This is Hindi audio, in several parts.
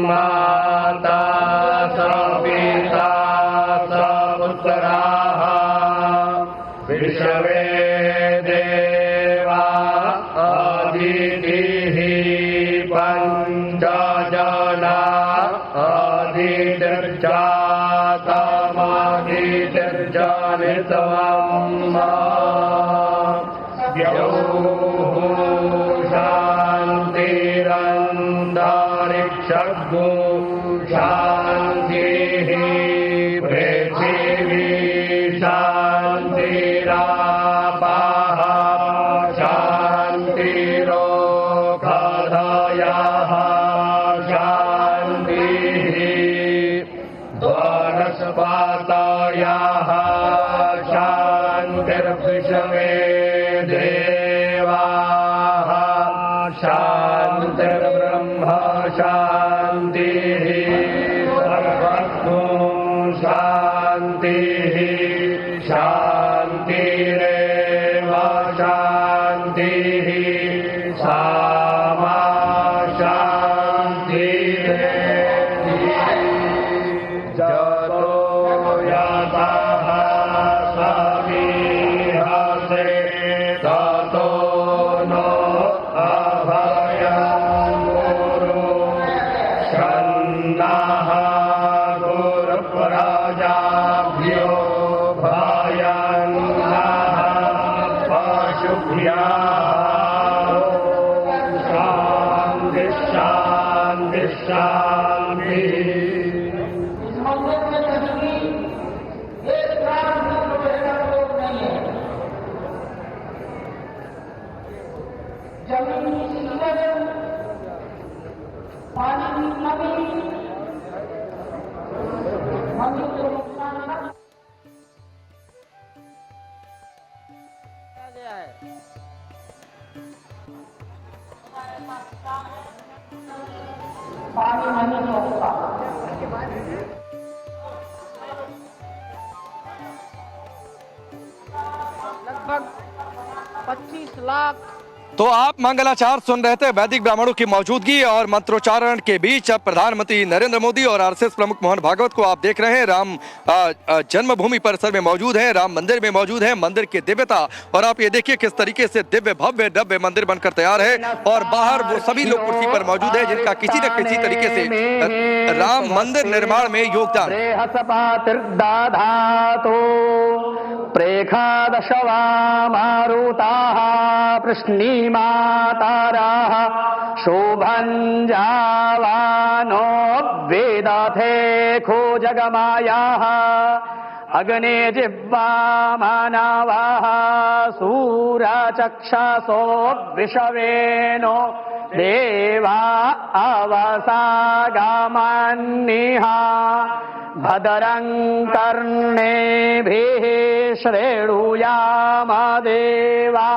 माता स पिता स पुत्राः विश्वे देवा अदितिः पञ्चजना अदितिर्जातमदितिर्जनितवम् शान्तिरन्तरिक्षगो शान्तिः पृथिवी शान्तिरापः शान्तिरोषधयः शान्तिः वनस्पतयः शान्तिर्विश्वे देवाः शान्तिर्ब्रह्म शान्तिः सर्वतो शान्तिः शान्तिरेव शान्तिः सामा शान्तिरेव जतो यतः समीहसे ततो नो अभयं गुरु शन्नः गुरुप्रजाभ्यो भयन्नः पशुभ्यः शान्ति शान्ति शान्तिः। जमीन की पानी की कमी मंदिर को नुकसान गया है। पानी नहीं होता लगभग 25 लाख। तो आप मंगलाचार सुन रहे थे वैदिक ब्राह्मणों की मौजूदगी और मंत्रोच्चारण के बीच। अब प्रधानमंत्री नरेंद्र मोदी और आरएसएस प्रमुख मोहन भागवत को आप देख रहे हैं राम जन्मभूमि परिसर में मौजूद है, राम मंदिर में मौजूद है। मंदिर की दिव्यता और आप ये देखिए किस तरीके से दिव्य भव्य नव्य मंदिर बनकर तैयार है और बाहर वो सभी लोग कुर्सी पर मौजूद है जिनका किसी न किसी तरीके से राम मंदिर निर्माण में योगदान। प्रेखादशवा मारुताः प्रश्नीमाताराः शोभञ्जावानो वेदाथे खो जगमायाः अग्ने जिह्वा मानवाः सूरचक्षसो विषवेनो देवा अवसागामन्निः भद्रं कर्णेभिः श्रेणुयाम देवा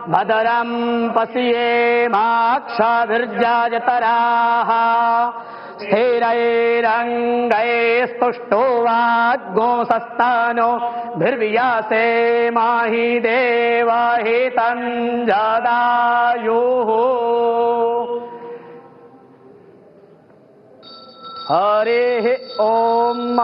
भद्रं पश्येमाक्षभिर्जयतराः स्थिरैरङ्गैस्तुष्टो वाग्गोंसस्तनो भिर्वियासे माहि देवहितं जदायुः। हरे ओम।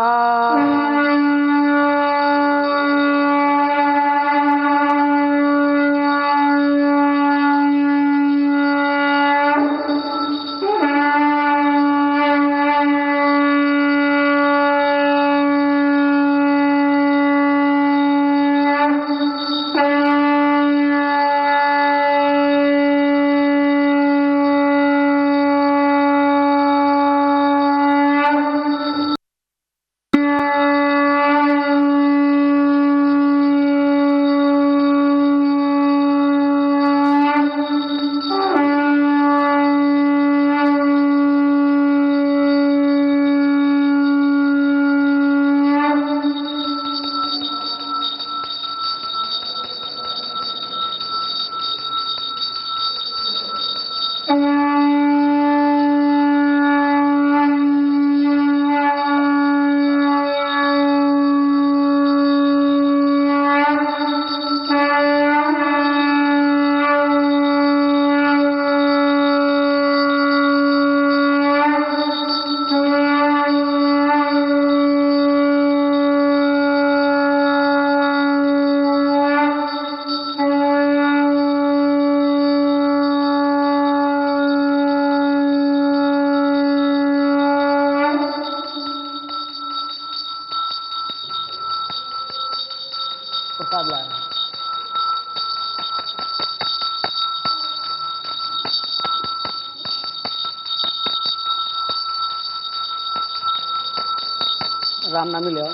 राम नामी ले आओ।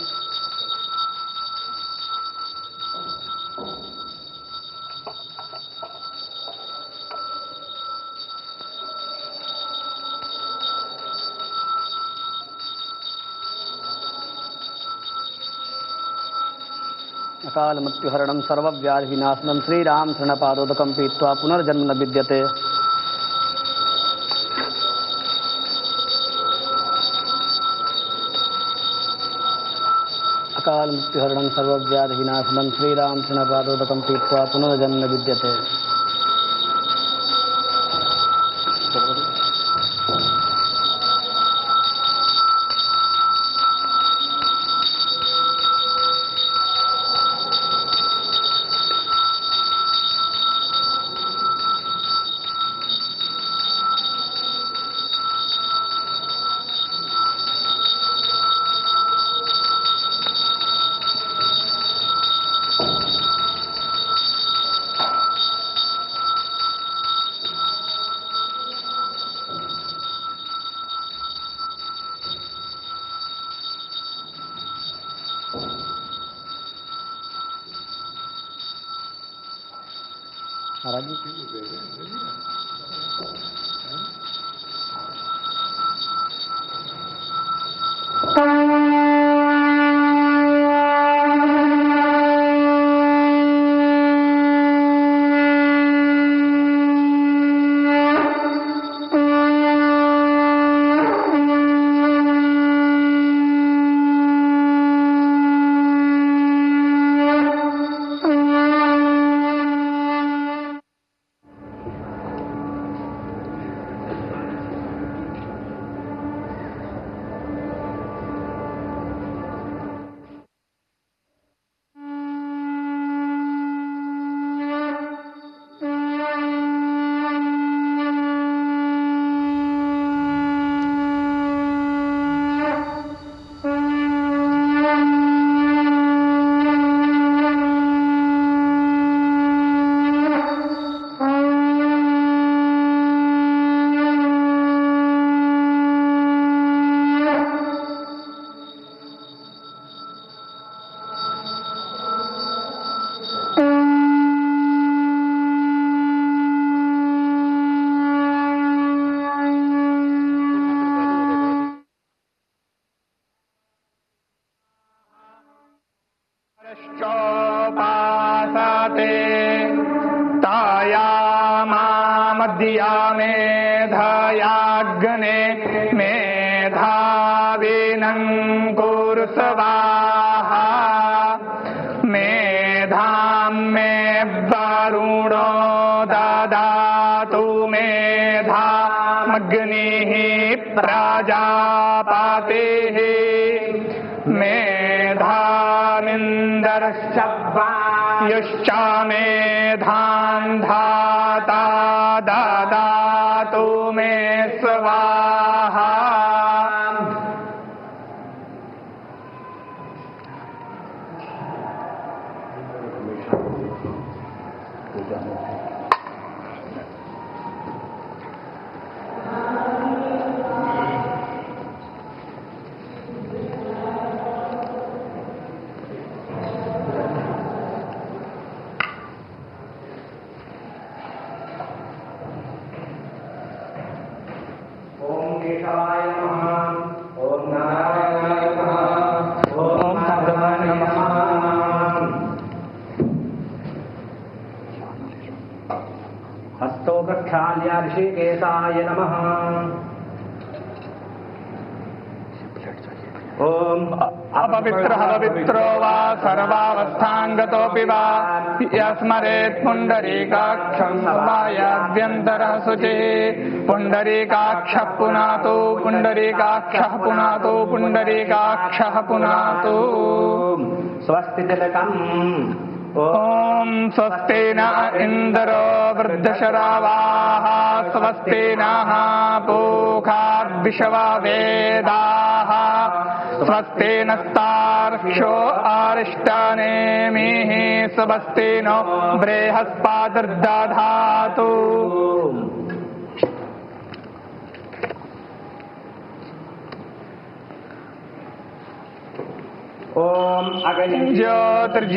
अकाल मृत्युहरणं सर्वव्याधिविनाशनं श्रीराम शरणपादोदकं पीत्वा पुनर्जन्म न विद्यते। अकाल मृत्युहरणं सर्वव्याधिविनाशनं श्रीराम शरणपादोदकं पीत्वा पुनर्जन्म न विद्यते। महाराज जी चोपासते तायामामद्या मेधयाग्ने मेधाविनं कुरु स्वाहा मेधां मे वरुणो ददातु मेधामग्निः प्रजापतिः मेधामिन्दर्श्च वायुश्च मेधां धाता ददातु मे स्वाहा हस्तो प्रक्षाल्य ऋषिकेशाय नमः। ओम अपवित्रः पवित्रो वा सर्वावस्थाङ्गतोऽपि वा यस्मरेत् पुण्डरीकाक्षं वायाभ्यन्तरः शुचिः पुण्डरीकाक्षः पुनातु पुण्डरीकाक्षः पुनातु पुण्डरीकाक्षः पुनातु। स्वस्ति तिलकम्। ॐ स्वस्ति न इन्द्रो वृद्धशरावाः स्वस्ति नः पूषा विश्ववेदाः स्वस्ति नस्तार्क्ष्यो अरिष्टनेमिः स्वस्ति नो बृहस्पतिर्दधातु। ओम ज्योतिर्ज्योतिरग्निः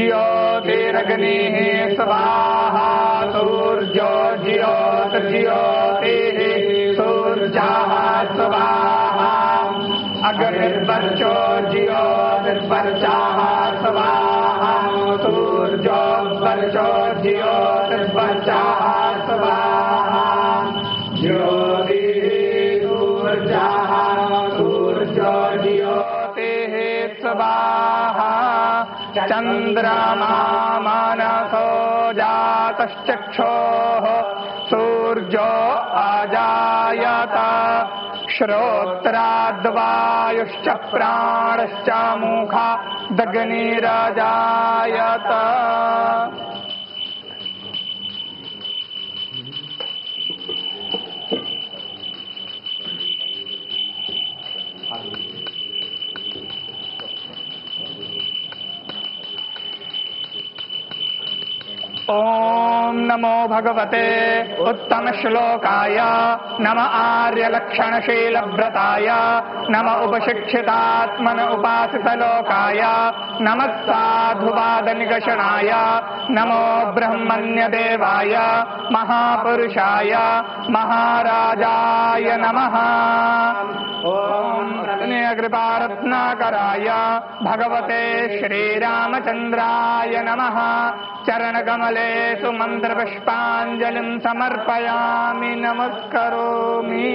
स्वाहा सूर्योर्ज्योतिर्ज्योतिः सूर्याः स्वाहा अग्निर्वर्चो ज्योतिर्वर्चाः स्वाहा सूर्योर्वर्चो ज्योतिर्वर्चाः स्वाहा ज्योतिः सूर्याः सूर्यो ज्योतिः स्वाहा चन्द्रमा मनसो जातश्चक्षोः सूर्यो अजायत श्रोत्राद्वायुश्च प्राणश्च मुखादग्निरजायत ओम नमो भगवते उत्तम श्लोकाय नम आर्यलक्षणशील व्रताय नम उपशिक्षितात्मन उपासित लोकाय नमः साधुवाद निगषणाय नमो ब्रह्मण्य देवाय महापुरुषाय महाराजाय नमः। ओम कृपारत्नाकराय भगवते श्रीरामचंद्राय नमः। चरणकमलेषु मन्त्रपुष्पाञ्जलिं समर्पयामि नमस्करोमि।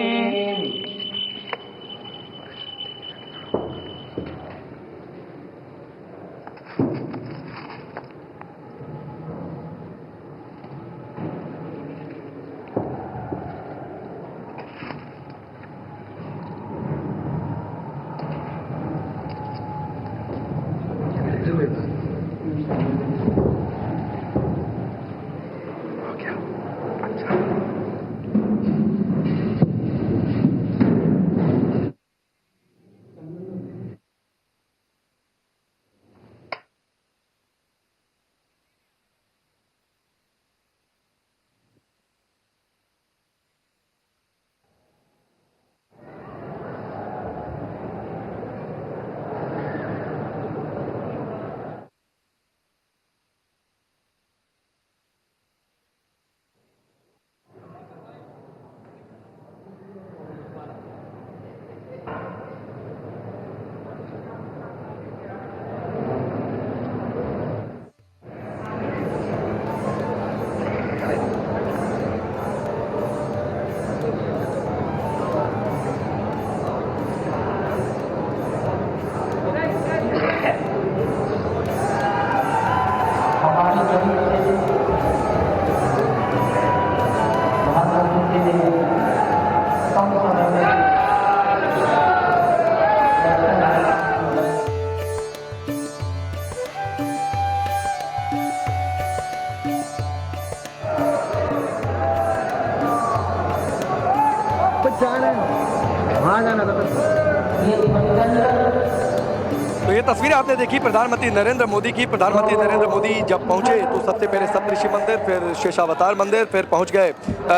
तो ये तस्वीरें आपने देखी प्रधानमंत्री नरेंद्र मोदी की। प्रधानमंत्री नरेंद्र मोदी जब पहुंचे तो सबसे पहले सप्तऋषि मंदिर, फिर शेषावतार मंदिर, फिर पहुंच गए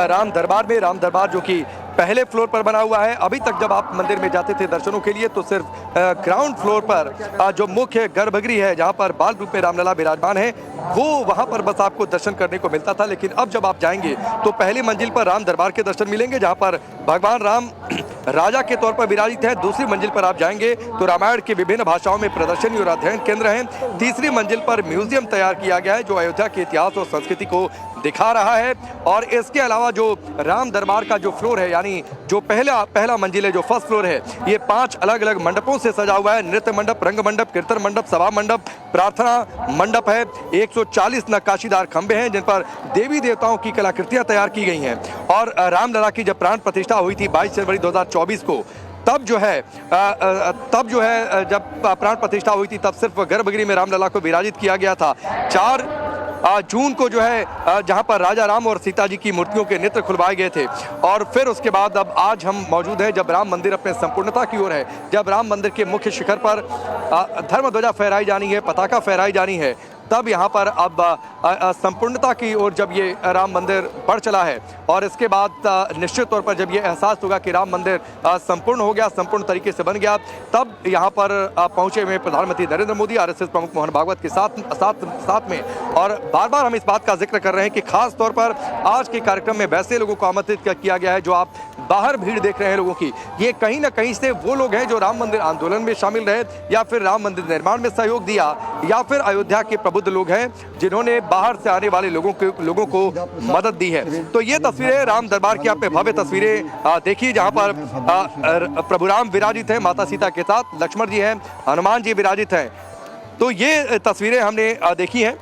राम दरबार में। राम दरबार जो कि पहले फ्लोर पर बना हुआ है। अभी तक जब आप मंदिर में जाते थे दर्शनों के लिए तो सिर्फ ग्राउंड फ्लोर पर जो मुख्य गर्भगृह है जहां पर बाल रूप में रामलला विराजमान है वो वहां पर बस आपको दर्शन करने को मिलता था। लेकिन अब जब आप जाएंगे तो पहली मंजिल पर राम दरबार के दर्शन मिलेंगे जहां पर भगवान राम राजा के तौर पर विराजित है। दूसरी मंजिल पर आप जाएंगे तो रामायण की विभिन्न भाषाओं में प्रदर्शनी और अध्ययन केंद्र हैं। तीसरी मंजिल पर म्यूजियम तैयार किया गया है जो अयोध्या के इतिहास और संस्कृति को दिखा रहा है। और इसके अलावा जो राम दरबार का जो फ्लोर है यानी जो पहला मंजिल है, जो फर्स्ट फ्लोर है, ये 5 अलग अलग मंडपों से सजा हुआ है। नृत्य मंडप, रंग मंडप, कीर्तन मंडप, सभा मंडप, प्रार्थना मंडप है। 140 नक्काशीदार खंबे हैं जिन पर देवी देवताओं की कलाकृतियां तैयार की गई हैं। और रामलला की जब प्राण प्रतिष्ठा हुई थी 22 जनवरी 2024 को, तब जो है जब प्राण प्रतिष्ठा हुई थी तब सिर्फ गर्भगृह में रामलला को विराजित किया गया था। 4 जून को जो है जहां पर राजा राम और सीता जी की मूर्तियों के नेत्र खुलवाए गए थे। और फिर उसके बाद अब आज हम मौजूद हैं जब राम मंदिर अपने संपूर्णता की ओर है, जब राम मंदिर के मुख्य शिखर पर धर्म ध्वजा फहराई जानी है, पताका फहराई जानी है। तब यहाँ पर अब संपूर्णता की ओर जब ये राम मंदिर बढ़ चला है और इसके बाद निश्चित तौर पर जब ये एहसास होगा कि राम मंदिर संपूर्ण हो गया, संपूर्ण तरीके से बन गया, तब यहाँ पर पहुंचे हुए प्रधानमंत्री नरेंद्र मोदी, आरएसएस प्रमुख मोहन भागवत के साथ में। और बार बार हम इस बात का जिक्र कर रहे हैं कि खास तौर पर आज के कार्यक्रम में वैसे लोगों को आमंत्रित किया गया है जो आप बाहर भीड़ देख रहे हैं लोगों की, ये कहीं ना कहीं से वो लोग हैं जो राम मंदिर आंदोलन में शामिल रहे या फिर राम मंदिर निर्माण में सहयोग दिया या फिर अयोध्या के प्रबुद्ध लोग हैं जिन्होंने बाहर से आने वाले लोगों को मदद दी है। तो ये तस्वीरें राम दरबार की आपने भव्य तस्वीरें देखी जहां पर प्रभु राम विराजित हैं माता सीता के साथ, लक्ष्मण जी हैं, हनुमान जी विराजित हैं। तो ये तस्वीरें हमने देखी हैं,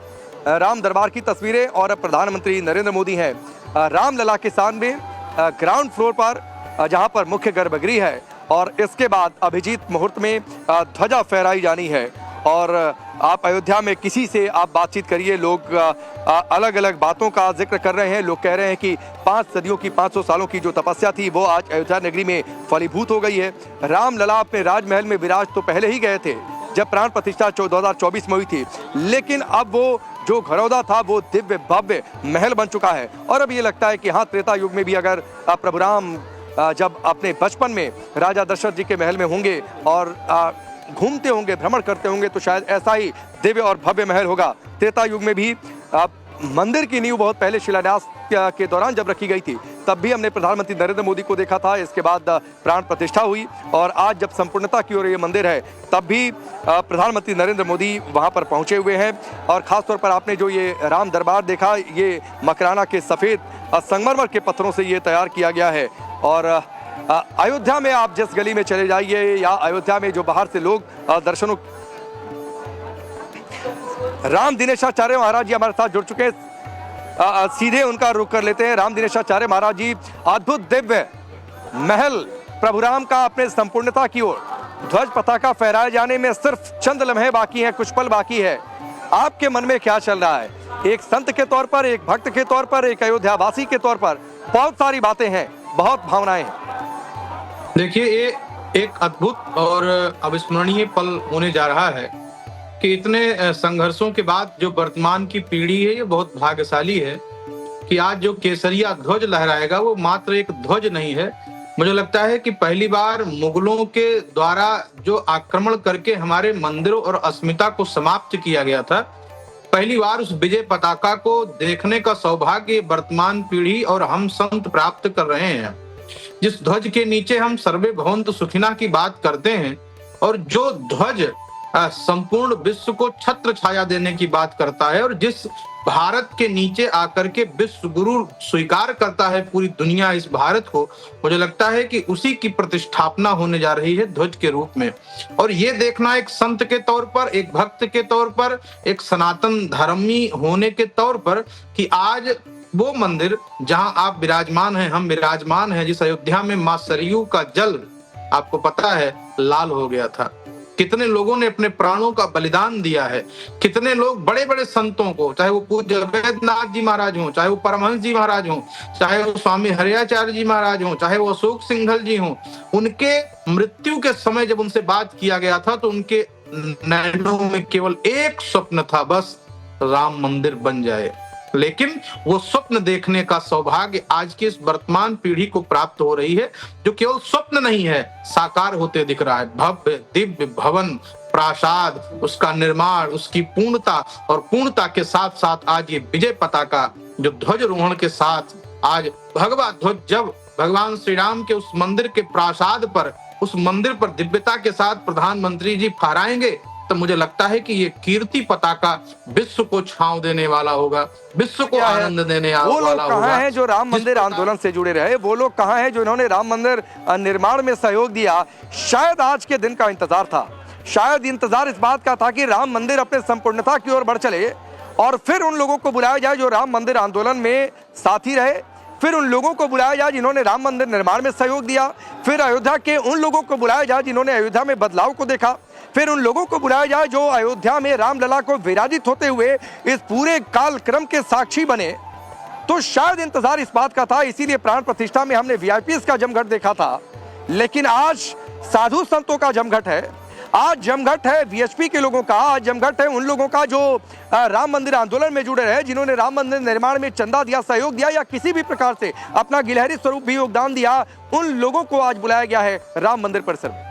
राम दरबार की तस्वीरें, और प्रधानमंत्री नरेंद्र मोदी हैं रामलला के सामने ग्राउंड फ्लोर पर जहां पर मुख्य गर्भगृह है, और इसके बाद अभिजीत मुहूर्त में ध्वजा फहराई जानी है। और आप अयोध्या में किसी से आप बातचीत करिए, लोग अलग अलग बातों का जिक्र कर रहे हैं। लोग कह रहे हैं कि 5 सदियों की 500 सालों की जो तपस्या थी वो आज अयोध्या नगरी में फलीभूत हो गई है। रामलला अपने राजमहल में विराज तो पहले ही गए थे जब प्राण प्रतिष्ठा 2024 में हुई थी, लेकिन अब वो जो घरौदा था वो दिव्य भव्य महल बन चुका है। और अब ये लगता है कि हाँ, त्रेता युग में भी अगर प्रभु राम जब अपने बचपन में राजा दशरथ जी के महल में होंगे और घूमते होंगे, भ्रमण करते होंगे, तो शायद ऐसा ही दिव्य और भव्य महल होगा। त्रेता युग में भी मंदिर की नींव बहुत पहले शिलान्यास के दौरान जब रखी गई थी तब भी हमने प्रधानमंत्री नरेंद्र मोदी को देखा था। इसके बाद प्राण प्रतिष्ठा हुई और आज जब संपूर्णता की ओर ये मंदिर है तब भी प्रधानमंत्री नरेंद्र मोदी वहां पर पहुंचे हुए हैं। और खासतौर पर आपने जो ये राम दरबार देखा, ये मकराना के सफ़ेद संगमरमर के पत्थरों से ये तैयार किया गया है। और अयोध्या में आप जिस गली में चले जाइए या अयोध्या में जो बाहर से लोग दर्शनों, राम दिनेशाचार्य महाराज जी हमारे साथ जुड़ चुके हैं, सीधे उनका रुख कर लेते हैं। राम दिनेशाचार्य महाराज जी, अद्भुत दिव्य महल प्रभु राम का अपने संपूर्णता की ओर ध्वज पताका फहराए जाने में सिर्फ चंद लम्हे बाकी हैं, कुछ पल बाकी है। आपके मन में क्या चल रहा है? एक संत के तौर पर, एक भक्त के तौर पर, एक अयोध्यावासी के तौर पर बहुत सारी बातें हैं, बहुत भावनाएं हैं। देखिए, ये एक अद्भुत और अविस्मरणीय पल होने जा रहा है कि इतने संघर्षों के बाद जो वर्तमान की पीढ़ी है ये बहुत भाग्यशाली है कि आज जो केसरिया ध्वज लहराएगा वो मात्र एक ध्वज नहीं है। मुझे लगता है कि पहली बार मुगलों के द्वारा जो आक्रमण करके हमारे मंदिरों और अस्मिता को समाप्त किया गया था, पहली बार उस विजय पताका को देखने का सौभाग्य वर्तमान पीढ़ी और हम संत प्राप्त कर रहे हैं। जिस ध्वज के नीचे हम सर्वे भवन्तु सुखिना की बात करते हैं और जो ध्वज संपूर्ण विश्व को छत्र छाया देने की बात करता है और जिस भारत के नीचे आकर के विश्व गुरु स्वीकार करता है पूरी दुनिया इस भारत को, मुझे लगता है कि उसी की प्रतिष्ठापना होने जा रही है ध्वज के रूप में। और ये देखना एक संत के तौर पर, एक भक्त के तौर पर, एक सनातन धर्मी होने के तौर पर कि आज वो मंदिर जहां आप विराजमान हैं, हम विराजमान हैं, जिस अयोध्या में मां सरयू का जल आपको पता है लाल हो गया था, कितने लोगों ने अपने प्राणों का बलिदान दिया है, कितने लोग बड़े बड़े संतों को, चाहे वो पूज्य वैद्यनाथ जी महाराज हों, चाहे वो परमहंस जी महाराज हों, चाहे वो स्वामी हरियाचार्य जी महाराज हों, चाहे वो अशोक सिंघल जी हों, उनके मृत्यु के समय जब उनसे बात किया गया था तो उनके नैनों में केवल एक स्वप्न था, बस राम मंदिर बन जाए। लेकिन वो स्वप्न देखने का सौभाग्य आज की इस वर्तमान पीढ़ी को प्राप्त हो रही है, जो केवल स्वप्न नहीं है, साकार होते दिख रहा है। भव्य दिव्य भवन, प्रासाद, उसका निर्माण, उसकी पूर्णता और पूर्णता के साथ साथ आज ये विजय पताका जो ध्वजारोहण के साथ आज भगवा ध्वज जब भगवान श्री राम के उस मंदिर के प्रासाद पर, उस मंदिर पर दिव्यता के साथ प्रधानमंत्री जी फहराएंगे, तो मुझे लगता है कि ये कीर्ति पताका विश्व को छांव देने वाला होगा, विश्व को आनंद देने वाला होगा। वो लोग कहाँ हैं जो राम मंदिर आंदोलन से जुड़े रहे? वो लोग कहाँ हैं जो इन्होंने राम मंदिर निर्माण में सहयोग दिया? शायद आज के दिन का इंतजार था, शायद इंतजार इस बात का था कि राम मंदिर अपने संपूर्णता की ओर बढ़ चले और फिर उन लोगों को बुलाया जाए जो राम मंदिर आंदोलन में साथी रहे, फिर उन लोगों को बुलाया जाए जिन्होंने राम मंदिर निर्माण में सहयोग दिया, फिर अयोध्या के उन लोगों को बुलाया जाए जिन्होंने अयोध्या में बदलाव को देखा, फिर उन लोगों को बुलाया जाए जो अयोध्या में रामलला को विराजित होते हुए इस पूरे कालक्रम के साक्षी बने। तो शायद इंतजार इस बात का था, इसीलिए प्राण प्रतिष्ठा में हमने वीआईपीज़ का जमघट देखा था। लेकिन आज साधु संतों का जमघट है, आज जमघट है वीएचपी के लोगों का, आज जमघट है उन लोगों का जो राम मंदिर आंदोलन में जुड़े रहे, जिन्होंने राम मंदिर निर्माण में चंदा दिया, सहयोग दिया या किसी भी प्रकार से अपना गिलहरी स्वरूप भी योगदान दिया, उन लोगों को आज बुलाया गया है राम मंदिर परिसर में।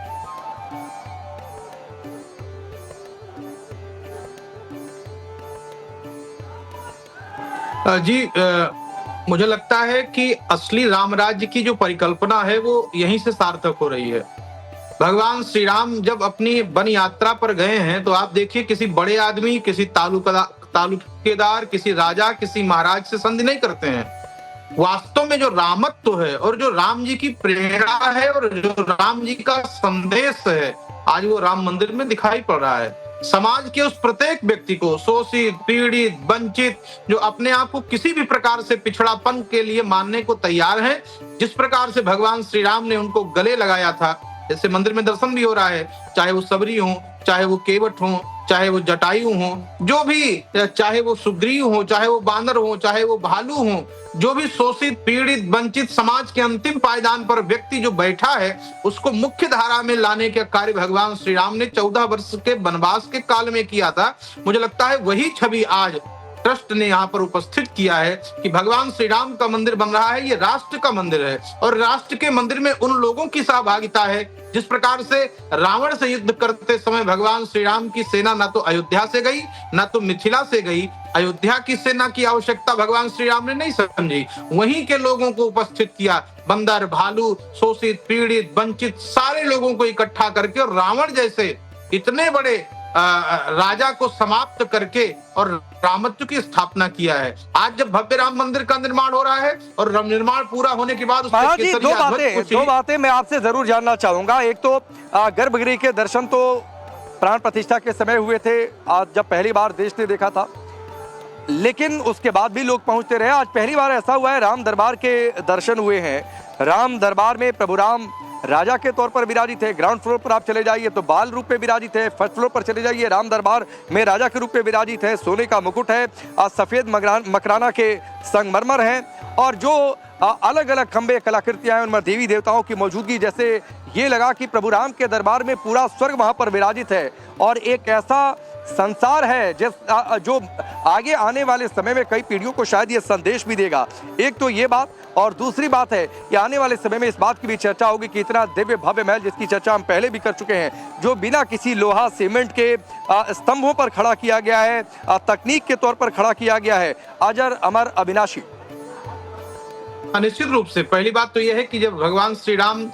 जी मुझे लगता है कि असली राम राज्य की जो परिकल्पना है वो यहीं से सार्थक हो रही है। भगवान श्री राम जब अपनी वन यात्रा पर गए हैं तो आप देखिए किसी बड़े आदमी, किसी तालुकेदार, किसी राजा, किसी महाराज से संधि नहीं करते हैं। वास्तव में जो रामत्व है और जो राम जी की प्रेरणा है और जो राम जी का संदेश है, आज वो राम मंदिर में दिखाई पड़ रहा है। समाज के उस प्रत्येक व्यक्ति को, शोषित, पीड़ित, वंचित, जो अपने आप को किसी भी प्रकार से पिछड़ापन के लिए मानने को तैयार है, जिस प्रकार से भगवान श्री राम ने उनको गले लगाया था, जैसे मंदिर में दर्शन भी हो रहा है, चाहे वो सबरी हो, चाहे वो केवट हो, चाहे वो जटायु हो, जो भी, चाहे वो सुग्रीव हो, चाहे वो बानर हो, चाहे वो भालू हो, जो भी शोषित, पीड़ित, वंचित समाज के अंतिम पायदान पर व्यक्ति जो बैठा है, उसको मुख्य धारा में लाने का कार्य भगवान श्री राम ने 14 वर्ष के वनवास के काल में किया था। मुझे लगता है वही छवि आज ट्रस्ट ने यहाँ पर उपस्थित किया है कि भगवान श्री राम का मंदिर बन रहा है, ये राष्ट्र का मंदिर है और राष्ट्र के मंदिर में उन लोगों की सहभागिता है जिस प्रकार से रावण से युद्ध करते समय भगवान श्री राम की सेना ना तो अयोध्या से गई, ना तो मिथिला से गई। अयोध्या की सेना की आवश्यकता भगवान श्री राम ने नहीं समझी, वहीं के लोगों को उपस्थित किया, बंदर, भालू, शोषित, पीड़ित, वंचित सारे लोगों को इकट्ठा करके और रावण जैसे इतने बड़े राजा को समाप्त करके और रामत्व की स्थापना किया है। आज जब भव्य राम मंदिर का निर्माण हो रहा है और निर्माण पूरा होने के बाद दो बातें मैं आपसे जरूर जानना चाहूंगा। एक तो गर्भगृह के दर्शन तो प्राण प्रतिष्ठा के समय हुए थे, आज जब पहली बार देश ने देखा था, लेकिन उसके बाद भी लोग पहुंचते रहे। आज पहली बार ऐसा हुआ है राम दरबार के दर्शन हुए हैं। राम दरबार में प्रभु राम राजा के तौर पर विराजित है। ग्राउंड फ्लोर पर आप चले जाइए तो बाल रूप में विराजित है, फर्स्ट फ्लोर पर चले जाइए राम दरबार में राजा के रूप में विराजित है, सोने का मुकुट है, सफेद मकराना के संगमरमर है और जो अलग अलग खंबे कलाकृतियां हैं उनमें देवी देवताओं की मौजूदगी, जैसे ये लगा कि प्रभु राम के दरबार में पूरा स्वर्ग वहां पर विराजित है और एक ऐसा संसार है जो आगे आने वाले समय में कई पीढ़ियों को शायद ये संदेश भी देगा। एक तो ये बात, और दूसरी बात है कि आने वाले समय में इस बात की भी चर्चा होगी कि इतना दिव्य भव्य महल, जिसकी चर्चा हम पहले भी कर चुके हैं, जो बिना किसी लोहा सीमेंट के स्तंभों पर खड़ा किया गया है, तकनीक के तौर पर खड़ा किया गया है, अजर अमर अविनाशी। निश्चित रूप से पहली बात तो यह है कि जब भगवान श्री राम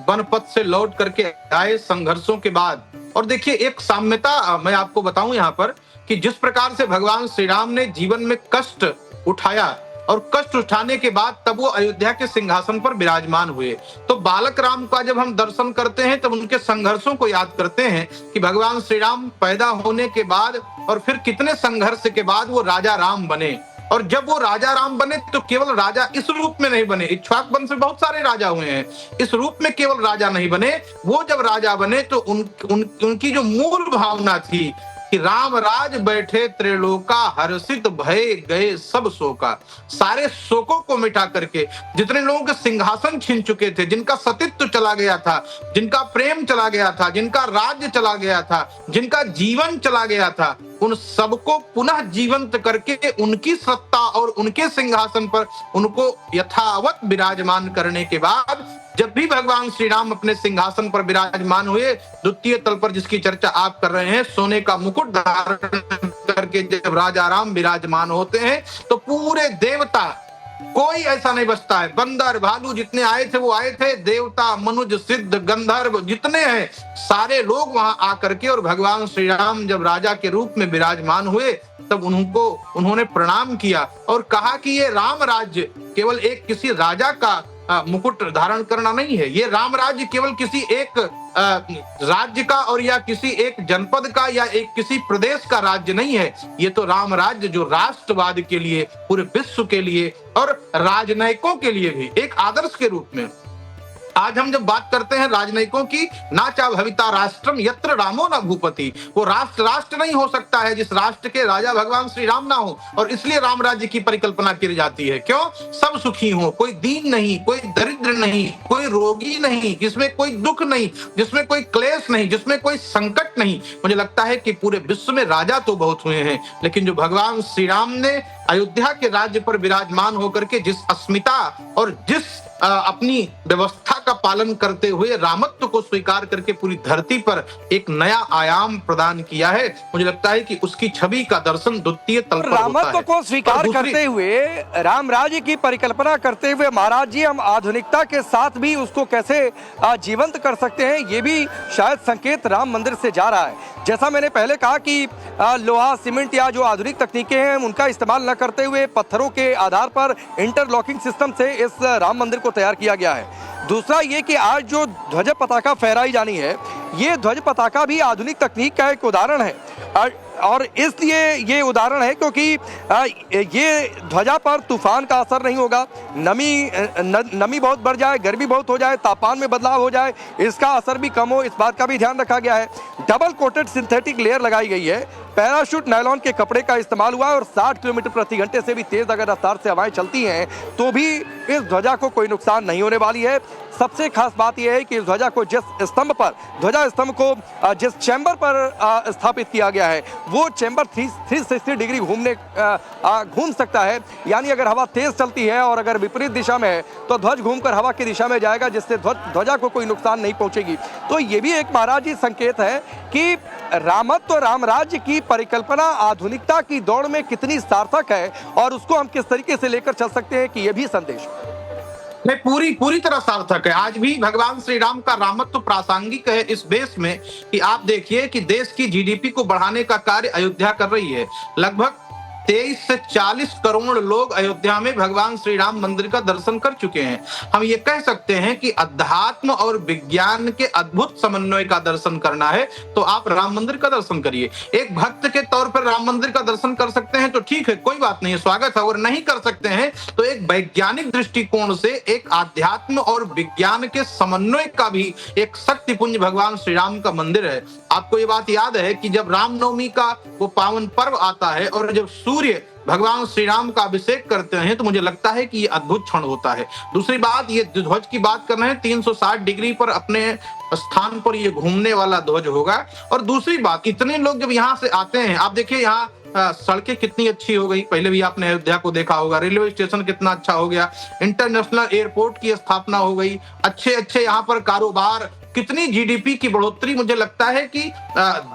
वन पथ से लौट करके आए संघर्षों के बाद, और देखिए एक साम्यता मैं आपको बताऊं यहाँ पर कि जिस प्रकार से भगवान श्री राम ने जीवन में कष्ट उठाया और कष्ट उठाने के बाद तब वो अयोध्या के सिंहासन पर विराजमान हुए, तो बालक राम का जब हम दर्शन करते हैं तब उनके संघर्षों को याद करते हैं कि भगवान श्री राम पैदा होने के बाद और फिर कितने संघर्ष के बाद वो राजा राम बने। और जब वो राजा राम बने तो केवल राजा इस रूप में नहीं बने, इक्ष्वाक वंश में बहुत सारे राजा हुए हैं, इस रूप में केवल राजा नहीं बने। वो जब राजा बने तो उनकी जो मूल भावना थी कि राम राज बैठे त्रिलोका, हर्षित भय गए सब शोका, सारे शोकों को मिटा करके जितने लोगों के सिंहासन छीन चुके थे, जिनका सतीत्व चला गया था, जिनका प्रेम चला गया था, जिनका राज्य चला गया था, जिनका जीवन चला गया था, उन सबको पुनः जीवंत करके उनकी सत्ता और उनके सिंहासन पर उनको यथावत विराजमान करने के बाद जब भी भगवान श्री राम अपने सिंहासन पर विराजमान हुए, द्वितीय तल पर जिसकी चर्चा आप कर रहे हैं, सोने का मुकुट धारण करके जब राजा राम विराजमान होते हैं तो पूरे देवता कोई ऐसा नहीं बचता है। बंदर, भालू जितने आए थे वो आए थे, देवता, मनुज, सिद्ध, गंधर्व जितने हैं सारे लोग वहां आकर के, और भगवान श्री राम जब राजा के रूप में विराजमान हुए तब उन्होंने प्रणाम किया और कहा कि ये राम राज्य केवल एक किसी राजा का मुकुट धारण करना नहीं है, ये राम राज्य केवल किसी एक राज्य का और या किसी एक जनपद का या एक किसी प्रदेश का राज्य नहीं है, ये तो राम राज्य जो राष्ट्रवाद के लिए, पूरे विश्व के लिए और राजनयिकों के लिए भी एक आदर्श के रूप में आज हम जब बात करते हैं राजनयिकों की, नाचा भविता राष्ट्रम यत्र रामो न भूपति, वो राष्ट्र नहीं हो सकता है जिस राष्ट्र के राजा भगवान श्री राम ना हो, और इसलिए राम राज्य की परिकल्पना की जाती है। क्यों? सब सुखी हो, कोई दीन नहीं, कोई दरिद्र नहीं, कोई रोगी नहीं, जिसमें कोई दुख नहीं, जिसमें कोई क्लेश नहीं, जिसमें कोई संकट नहीं। मुझे लगता है कि पूरे विश्व में राजा तो बहुत हुए हैं, लेकिन जो भगवान श्री राम ने अयोध्या के राज्य पर विराजमान होकर के जिस अस्मिता और जिस अपनी व्यवस्था का पालन करते हुए रामत्व को स्वीकार करके पूरी धरती पर एक नया आयाम प्रदान किया है, मुझे लगता है कि उसकी छवि का दर्शन द्वितीय तल पर होता है। रामत्व को स्वीकार करते हुए, राम राज्य की परिकल्पना करते हुए महाराज जी हम आधुनिकता के साथ भी उसको कैसे जीवंत कर सकते हैं, ये भी शायद संकेत राम मंदिर से जा रहा है। जैसा मैंने पहले कहा कि लोहा सीमेंट या जो आधुनिक तकनीकें हैं उनका इस्तेमाल न करते हुए पत्थरों के आधार पर इंटरलॉकिंग सिस्टम से इस राम मंदिर को तैयार किया गया है। दूसरा ये कि आज जो ध्वज पताका फहराई जानी है, ये ध्वज पताका भी आधुनिक तकनीक का एक उदाहरण है, और इसलिए ये उदाहरण है क्योंकि ये ध्वजा पर तूफान का असर नहीं होगा, नमी बहुत बढ़ जाए, गर्मी बहुत हो जाए, तापमान में बदलाव हो जाए, इसका असर भी कम हो, इस बात का भी ध्यान रखा गया है। डबल कोटेड सिंथेटिक लेयर लगाई गई है, पैराशूट नायलॉन के कपड़े का इस्तेमाल हुआ है, और 60 किलोमीटर प्रति घंटे से भी तेज अगर रफ्तार से हवाएं चलती हैं तो भी इस ध्वजा को कोई नुकसान नहीं होने वाली है। सबसे खास बात यह है कि इस ध्वजा को जिस स्तंभ पर, ध्वजा स्तंभ को जिस चैम्बर पर स्थापित किया गया है, वो चैम्बर 360 डिग्री घूम सकता है। यानी अगर हवा तेज चलती है और अगर विपरीत दिशा में है तो ध्वज घूमकर हवा की दिशा में जाएगा, जिससे ध्वजा को कोई नुकसान नहीं पहुंचेगी। तो ये भी एक महाराज जी संकेत है कि रामत्व, राम राज्य की परिकल्पना आधुनिकता की दौड़ में कितनी सार्थक है, और उसको हम किस तरीके से लेकर चल सकते हैं, कि ये भी संदेश नहीं, पूरी तरह सार्थक है। आज भी भगवान श्री राम का रामत्व प्रासंगिक है इस बेस में कि आप देखिए कि देश की जीडीपी को बढ़ाने का कार्य अयोध्या कर रही है। लगभग 23 से 40 करोड़ लोग अयोध्या में भगवान श्री राम मंदिर का दर्शन कर चुके हैं। हम ये कह सकते हैं कि अध्यात्म और विज्ञान के अद्भुत समन्वय का दर्शन करना है तो आप राम मंदिर का दर्शन करिए। एक भक्त के तौर पर राम मंदिर का दर्शन कर सकते हैं तो ठीक है, कोई बात नहीं है, स्वागत है। और नहीं कर सकते हैं तो एक वैज्ञानिक दृष्टिकोण से एक आध्यात्म और विज्ञान के समन्वय का भी एक शक्तिपुंज भगवान श्री राम का मंदिर है। आपको ये बात याद है कि जब रामनवमी का वो पावन पर्व आता है और जब सूर्य भगवान श्री राम का अभिषेक करते हैं तो मुझे लगता है कि ये अद्भुत क्षण होता है। दूसरी बात, ये ध्वज की बात कर रहे हैं, 360 डिग्री पर अपने स्थान पर ये घूमने वाला ध्वज होगा। और दूसरी बात, इतने लोग जब यहाँ से आते हैं, आप देखिए यहाँ सड़कें कितनी अच्छी हो गई, पहले भी आपने अयोध्या को देखा होगा, रेलवे स्टेशन कितना अच्छा हो गया, इंटरनेशनल एयरपोर्ट की स्थापना हो गई, अच्छे यहाँ पर कारोबार, कितनी जीडीपी की बढ़ोतरी। मुझे लगता है कि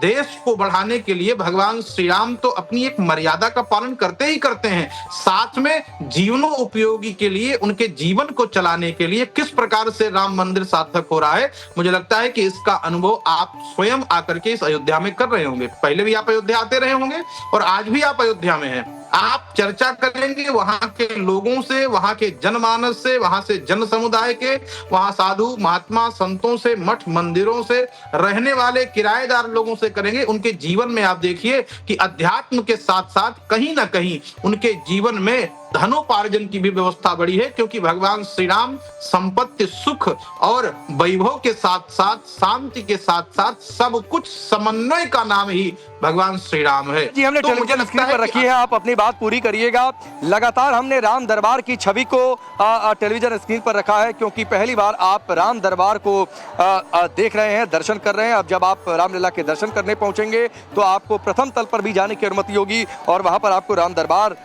देश को बढ़ाने के लिए भगवान श्री राम तो अपनी एक मर्यादा का पालन करते ही करते हैं, साथ में जीवनों उपयोगी के लिए, उनके जीवन को चलाने के लिए किस प्रकार से राम मंदिर सार्थक हो रहा है, मुझे लगता है कि इसका अनुभव आप स्वयं आकर के इस अयोध्या में कर रहे होंगे। पहले भी आप अयोध्या आते रहे होंगे और आज भी आप अयोध्या में हैं। आप चर्चा करेंगे वहां के लोगों से, वहां के जनमानस से, वहां से जन समुदाय के, वहां साधु महात्मा संतों से, मठ मंदिरों से, रहने वाले किराएदार लोगों से करेंगे। उनके जीवन में आप देखिए कि अध्यात्म के साथ साथ कहीं ना कहीं उनके जीवन में धनोपार्जन की भी व्यवस्था बढ़ी है, क्योंकि भगवान श्री राम संपत्ति, सुख और वैभव के साथ साथ, शांति के साथ साथ सब कुछ समन्वय का नाम ही भगवान श्री राम है। जी, हमने टेलीविजन स्क्रीन पर रखी है, आप अपनी बात पूरी करिएगा। लगातार हमने राम दरबार की छवि को टेलीविजन स्क्रीन पर रखा है, क्योंकि पहली बार आप राम दरबार को देख रहे हैं, दर्शन कर रहे हैं। अब जब आप रामलीला के दर्शन करने पहुंचेंगे तो आपको प्रथम तल पर भी जाने की अनुमति होगी, और वहां पर आपको राम दरबार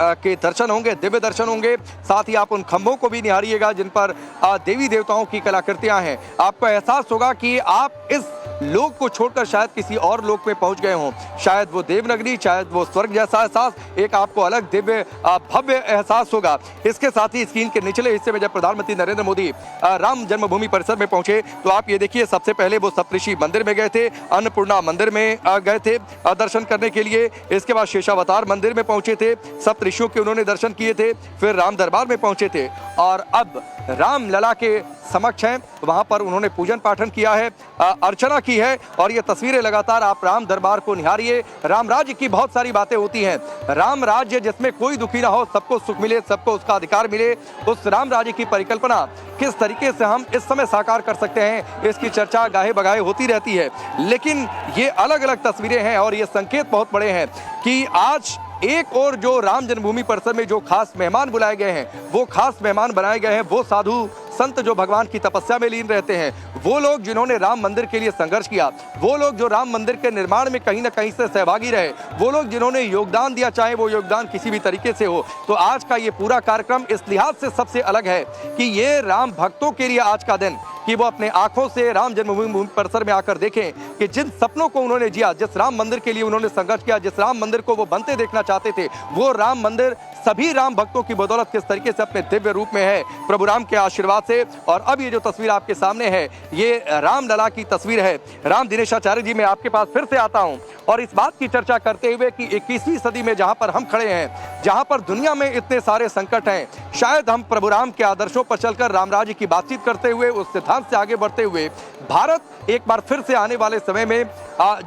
के दर्शन होंगे, दिव्य दर्शन होंगे। साथ ही आप उन खंभों को भी निहारिएगा जिन पर देवी देवताओं की कलाकृतियां हैं। आपको एहसास होगा कि आप इस लोक को छोड़कर शायद किसी और लोक में पहुंच गए हों, शायद वो देवनगरी, शायद वो स्वर्ग जैसा एहसास, एक आपको अलग दिव्य भव्य एहसास होगा। इसके साथ ही स्क्रीन के निचले हिस्से में जब प्रधानमंत्री नरेंद्र मोदी राम जन्मभूमि परिसर में पहुंचे तो आप ये देखिए, सबसे पहले वो सप्तऋषि मंदिर में गए थे, अन्नपूर्णा मंदिर में गए थे दर्शन करने के लिए। इसके बाद शेषावतार मंदिर में पहुंचे थे, सप्तऋषियों के उन्होंने दर्शन किए थे, फिर राम दरबार में पहुंचे थे, और अब रामलला के समक्ष हैं, वहां पर उन्होंने पूजन पाठन किया है, अर्चना की है। और ये तस्वीरें लगातार आप राम दरबार को निहारिए। राम राज्य की बहुत सारी बातें होती हैं, राम राज्य जिसमें कोई दुखी ना हो, सबको सुख मिले, सबको उसका अधिकार मिले, उस राम राज्य की परिकल्पना किस तरीके से हम इस समय साकार कर सकते हैं, इसकी चर्चा गाहे बगाहे होती रहती है। लेकिन ये अलग अलग तस्वीरें हैं और ये संकेत बहुत बड़े हैं कि आज एक और जो राम जन्मभूमि परिसर में जो खास मेहमान बुलाए गए हैं, वो खास मेहमान बनाए गए हैं, वो साधु संत जो भगवान की तपस्या में लीन रहते हैं, वो लोग जिन्होंने राम मंदिर के लिए संघर्ष किया, वो लोग जो राम मंदिर के निर्माण में कहीं ना कहीं से सहभागी रहे, वो लोग जिन्होंने योगदान दिया, चाहे वो योगदान किसी भी तरीके से हो। तो आज का ये पूरा कार्यक्रम इस लिहाज से सबसे अलग है कि ये राम भक्तों के लिए आज का दिन, कि वो अपने आंखों से राम जन्मभूमि परिसर में आकर देखें कि जिन सपनों को उन्होंने जिया, जिस राम मंदिर के लिए उन्होंने संघर्ष किया, जिस राम मंदिर को वो बनते देखना चाहते थे, वो राम मंदिर सभी राम भक्तों की बदौलत किस तरीके से अपने दिव्य रूप में है, प्रभु राम के आशीर्वाद से। और अब ये जो तस्वीर आपके सामने है, ये रामलला की तस्वीर है। राम दिनेशाचार्य जी, मैं आपके पास फिर से आता हूं और इस बात की चर्चा करते हुए कि 21वीं सदी में जहां पर हम खड़े हैं, जहां पर दुनिया में इतने सारे संकट हैं, शायद हम प्रभु राम के आदर्शों पर चलकर राम राज्य की बातचीत करते हुए, उस सिद्धांत से आगे बढ़ते हुए, भारत एक बार फिर से आने वाले समय में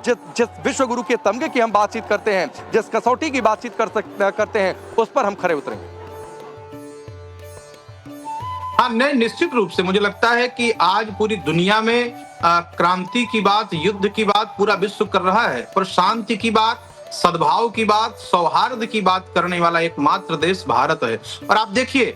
जिस विश्व गुरु के तमगे की हम बातचीत करते हैं, जिस कसौटी की बातचीत करते हैं, उस पर हम खरे उतरेंगे। हाँ, नहीं, निश्चित रूप से मुझे लगता है कि आज पूरी दुनिया में क्रांति की बात, युद्ध की बात पूरा विश्व कर रहा है, पर शांति की बात, सद्भाव की बात, सौहार्द की बात करने वाला एकमात्र देश भारत है। और आप देखिए,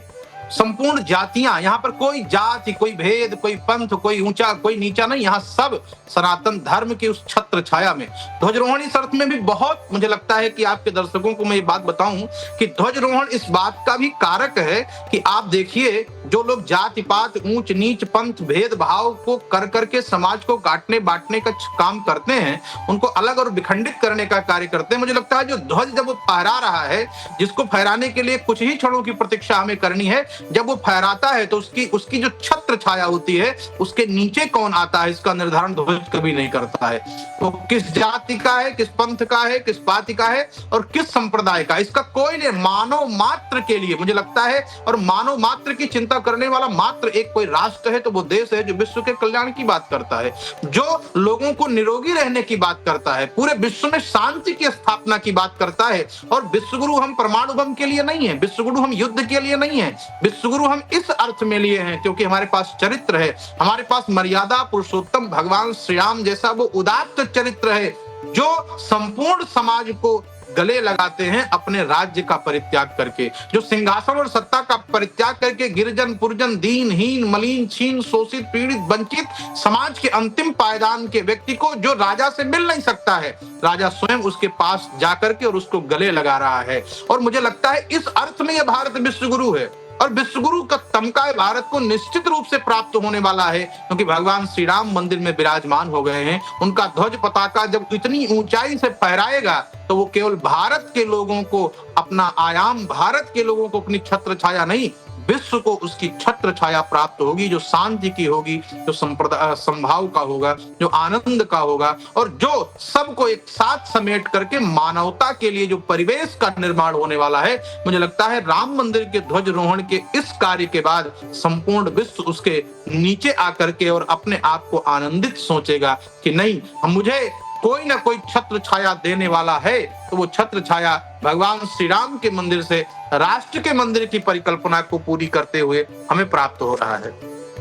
संपूर्ण जातियां, यहाँ पर कोई जाति, कोई भेद, कोई पंथ, कोई ऊंचा, कोई नीचा नहीं, यहाँ सब सनातन धर्म की उस छत्र छाया में। ध्वजरोहण इस अर्थ में भी बहुत, मुझे लगता है कि आपके दर्शकों को मैं ये बात बताऊं कि ध्वजरोहण इस बात का भी कारक है कि आप देखिए, जो लोग जाति पात, ऊंच नीच, पंथ भेदभाव को कर करके समाज को काटने बांटने का काम करते हैं, उनको अलग और विखंडित करने का कार्य करते हैं। मुझे लगता है जो ध्वज जब वो फहरा रहा है, जिसको फहराने के लिए कुछ ही क्षणों की प्रतीक्षा हमें करनी है, जब वो फहराता है तो उसकी जो छत्र छाया होती है, उसके नीचे कौन आता है, इसका निर्धारण ध्वज कभी नहीं करता है। वो किस जाति का है, किस पंथ का है, किस पाति का है और किस संप्रदाय का, इसका कोई नहीं। मानव मात्र के लिए मुझे लगता है, और मानव मात्र की चिंता करने वाला मात्र एक कोई राष्ट्र है तो वो देश है जो विश्व के कल्याण की बात करता है, जो लोगों को निरोगी रहने की बात करता है, पूरे विश्व में शांति की स्थापना की बात करता है। और विश्वगुरु हम परमाणु बम के लिए नहीं है, विश्वगुरु हम युद्ध के लिए नहीं है, विश्वगुरु हम इस अर्थ में लिए हैं क्योंकि हमारे पास चरित्र है, हमारे पास मर्यादा पुरुषोत्तम भगवान श्री राम जैसा वो उदात्त चरित्र है, जो संपूर्ण समाज को गले लगाते हैं अपने राज्य का परित्याग करके, जो सिंहासन और सत्ता का परित्याग करके गिरजन पुरजन, दीनहीन, मलिन, छीन, शोषित, पीड़ित, वंचित समाज के अंतिम पायदान के व्यक्ति को, जो राजा से मिल नहीं सकता है, राजा स्वयं उसके पास जाकर के और उसको गले लगा रहा है। और मुझे लगता है इस अर्थ में यह भारत विश्वगुरु है, और विश्वगुरु का तमगा भारत को निश्चित रूप से प्राप्त होने वाला है, क्योंकि भगवान श्री राम मंदिर में विराजमान हो गए हैं। उनका ध्वज पताका जब इतनी ऊंचाई से फहराएगा तो वो केवल भारत के लोगों को अपना आयाम, भारत के लोगों को अपनी छत्र छाया नहीं, विश्व को उसकी छत्र छाया प्राप्त होगी, जो शांति की होगी, जो संभाव का होगा, जो आनंद का होगा, और जो सबको एक साथ समेट करके मानवता के लिए जो परिवेश का निर्माण होने वाला है। मुझे लगता है राम मंदिर के ध्वजरोहण के इस कार्य के बाद संपूर्ण विश्व उसके नीचे आकर के और अपने आप को आनंदित सोचेगा कि नहीं, मुझे कोई ना कोई छत्र छाया देने वाला है, तो वो छत्र छाया भगवान श्री राम के मंदिर से राष्ट्र के मंदिर की परिकल्पना को पूरी करते हुए हमें प्राप्त हो रहा है।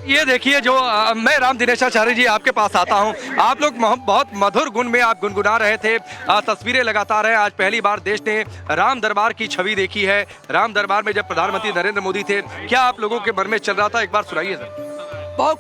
ये देखिए, जो मैं राम दिनेशाचार्य जी आपके पास आता हूं, आप लोग बहुत मधुर गुण में आप गुनगुना रहे थे, तस्वीरें लगातार हैं। आज पहली बार देश ने राम दरबार की छवि देखी है। राम दरबार में जब प्रधानमंत्री नरेंद्र मोदी थे, क्या आप लोगों के मन में चल रहा था, एक बार सुनाइए सर। बहुत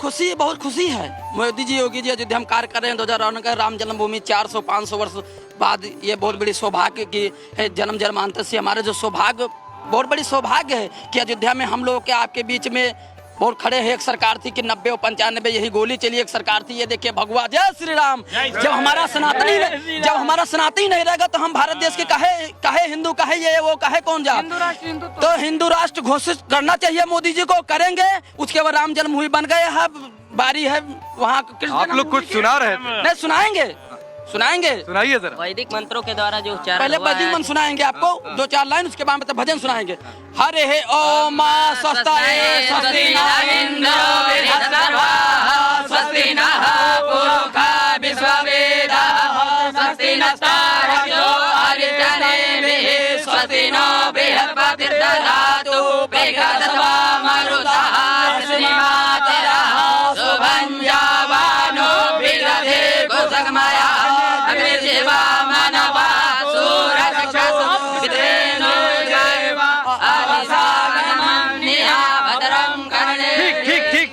खुशी है। मोदी जी, योगी जी अयोध्या में कार्य कर रहे हैं, 2009 राम जन्मभूमि 400-500 वर्ष बाद ये बहुत बड़ी सौभाग्य की है। जन्म जन्मांतर से हमारे जो सौभाग्य, बहुत बड़ी सौभाग्य है कि अयोध्या में हम लोग के आपके बीच में बहुत खड़े हैं। एक सरकार थी कि 90 और 95 यही गोली चली, एक सरकार थी, ये देखिए भगवा जय श्री राम। जब हमारा सनातनी नहीं रहेगा तो हम भारत देश के कहे हिंदू, कहे ये वो, कहे कौन जा, तो हिंदू राष्ट्र घोषित करना चाहिए। मोदी जी को करेंगे, उसके बाद राम जन्मभूमि बन गए है, बारी है वहाँ। आप लोग कुछ सुना रहे थे? नहीं सुनाएंगे, सुनाएंगे। सुनाइए जरा। वैदिक मंत्रों के द्वारा जो उच्चारण पहले हुआ वैदिक है, मंत्र सुनाएंगे आपको 2-4 लाइन, उसके बाद मतलब भजन सुनाएंगे। हरे हे ओम स्वस्ताय स्वस्ति न इंद्रो बृहस्पतिर्वाः स्वस्ति नः पूरुषा विश्ववेदाः स्वस्ति नस्तार्क्ष्यो अरिष्टनेमिः स्वस्ति नो बृहस्पतिर्दधातु